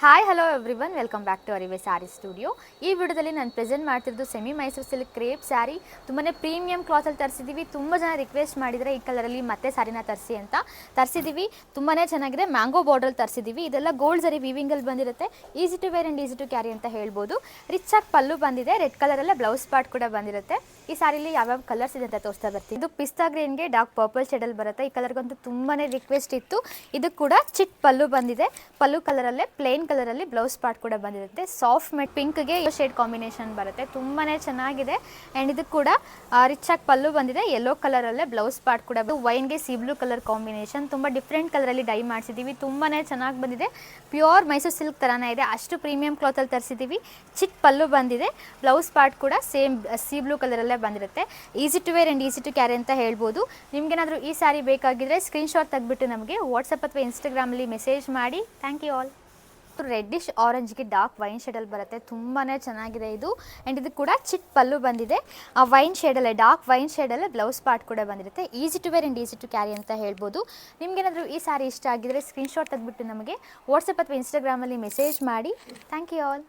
Hi hello everyone, welcome back to Arive sari studio. ಈ ವಿಡಿಯೋದಲ್ಲಿ ನಾನು ಪ್ರೆಸೆಂಟ್ ಮಾಡ್ತಿರೋದು semi Mysuru silk crepe sari. ತುಂಬಾ ಪ್ರೀಮಿಯಂ ಕ್ಲಾತಲ್ಲಿ ತರಿಸಿದ್ದೀವಿ. ತುಂಬ ಜನ ರಿಕ್ವೆಸ್ಟ್ ಮಾಡಿದರೆ ಈ ಕಲರಲ್ಲಿ ಮತ್ತೆ ಸ್ಯಾರಿನ ತರಿಸಿ ಅಂತ ತರಿಸಿದ್ದೀವಿ. ತುಂಬಾ ಚೆನ್ನಾಗಿದೆ. ಮ್ಯಾಂಗೋ ಬಾರ್ಡರ್ ತರಿಸಿದ್ದೀವಿ. ಇದೆಲ್ಲ ಗೋಲ್ಡ್ ಜರಿ ವೀವಿಂಗಲ್ಲಿ ಬಂದಿರುತ್ತೆ. Easy to wear and easy to carry ಅಂತ ಹೇಳ್ಬೋದು. ರಿಚ್ ಆಗಿ ಪಲ್ಲು ಬಂದಿದೆ. ರೆಡ್ ಕಲರಲ್ಲೇ ಬ್ಲೌಸ್ ಪಾರ್ಟ್ ಕೂಡ ಬಂದಿರುತ್ತೆ. ಈ ಸ್ಯಾರಿಲಿ ಯಾವ್ಯಾವ ಕಲರ್ಸ್ ಇದೆ ಅಂತ ತೋರಿಸ್ತಾ ಬರ್ತೀನಿ. ಇದು ಪಿಸ್ತಾ ಗ್ರೀನ್ಗೆ ಡಾರ್ಕ್ ಪರ್ಪಲ್ ಶೇಡಲ್ಲಿ ಬರುತ್ತೆ. ಈ ಕಲರ್ಗಂತೂ ತುಂಬಾ ರಿಕ್ವೆಸ್ಟ್ ಇತ್ತು. ಇದು ಕೂಡ ಚಿಟ್ ಪಲ್ಲು ಬಂದಿದೆ. ಪಲ್ಲು ಕಲರಲ್ಲೇ ಪ್ಲೇನ್ ಕಲರಲ್ಲಿ ಬ್ಲೌಸ್ ಪಾರ್ಟ್ ಕೂಡ ಬಂದಿರುತ್ತೆ. ಸಾಫ್ಟ್ ಮೆಟ್ ಪಿಂಕ್ಗೆ ಶೇಡ್ ಕಾಂಬಿನೇಷನ್ ಬರುತ್ತೆ. ತುಂಬಾ ಚೆನ್ನಾಗಿದೆ. ಆ್ಯಂಡ್ ಇದು ಕೂಡ ರಿಚ್ ಆಗಿ ಪಲ್ಲು ಬಂದಿದೆ. ಯೆಲ್ಲೋ ಕಲರಲ್ಲೇ ಬ್ಲೌಸ್ ಪಾರ್ಟ್ ಕೂಡ ವೈನ್ಗೆ ಸಿ ಬ್ಲೂ ಕಲರ್ ಕಾಂಬಿನೇಷನ್. ತುಂಬ ಡಿಫ್ರೆಂಟ್ ಕಲರಲ್ಲಿ ಡೈ ಮಾಡಿಸಿದ್ದೀವಿ. ತುಂಬಾ ಚೆನ್ನಾಗಿ ಬಂದಿದೆ. ಪ್ಯೂರ್ ಮೈಸೂರು ಸಿಲ್ಕ್ ಥರನೇ ಇದೆ. ಅಷ್ಟು ಪ್ರೀಮಿಯಂ ಕ್ಲಾತಲ್ಲಿ ತರಿಸಿದ್ದೀವಿ. ಚಿಟ್ ಪಲ್ಲು ಬಂದಿದೆ. ಬ್ಲೌಸ್ ಪಾರ್ಟ್ ಕೂಡ ಸೇಮ್ ಸಿ ಬ್ಲೂ ಕಲರಲ್ಲೇ ಬಂದಿರುತ್ತೆ. Easy to wear and easy to carry ಅಂತ ಹೇಳ್ಬೋದು. ನಿಮ್ಗೇನಾದರೂ ಈ ಸ್ಯಾರಿ ಬೇಕಾಗಿದ್ದರೆ ಸ್ಕ್ರೀನ್ಶಾಟ್ ತೆಗೆದುಬಿಟ್ಟು ನಮಗೆ ವಾಟ್ಸಪ್ ಅಥವಾ ಇನ್ಸ್ಟಾಗ್ರಾಮಲ್ಲಿ ಮೆಸೇಜ್ ಮಾಡಿ. Thank you all. ರೆಡ್ಡಿಶ್ ಆರೆಂಜ್ಗೆ ಡಾರ್ಕ್ ವೈನ್ ಶೇಡಲ್ಲಿ ಬರುತ್ತೆ. ತುಂಬಾ ಚೆನ್ನಾಗಿದೆ ಇದು. ಆ್ಯಂಡ್ ಇದು ಕೂಡ ಚಿಟ್ ಪಲ್ಲು ಬಂದಿದೆ. ಆ ವೈನ್ ಶೇಡಲ್ಲೇ ಡಾರ್ಕ್ ವೈನ್ ಶೇಡಲ್ಲೇ ಬ್ಲೌಸ್ ಪಾರ್ಟ್ ಕೂಡ ಬಂದಿರುತ್ತೆ. Easy to wear and easy to carry ಅಂತ ಹೇಳ್ಬೋದು. ನಿಮಗೇನಾದರೂ ಈ ಸ್ಯಾರಿ ಇಷ್ಟ ಆಗಿದ್ದರೆ ಸ್ಕ್ರೀನ್ಶಾಟ್ ತೆಗೆದುಬಿಟ್ಟು ನಮಗೆ ವಾಟ್ಸಪ್ ಅಥವಾ ಇನ್ಸ್ಟಾಗ್ರಾಮಲ್ಲಿ ಮೆಸೇಜ್ ಮಾಡಿ. Thank you all.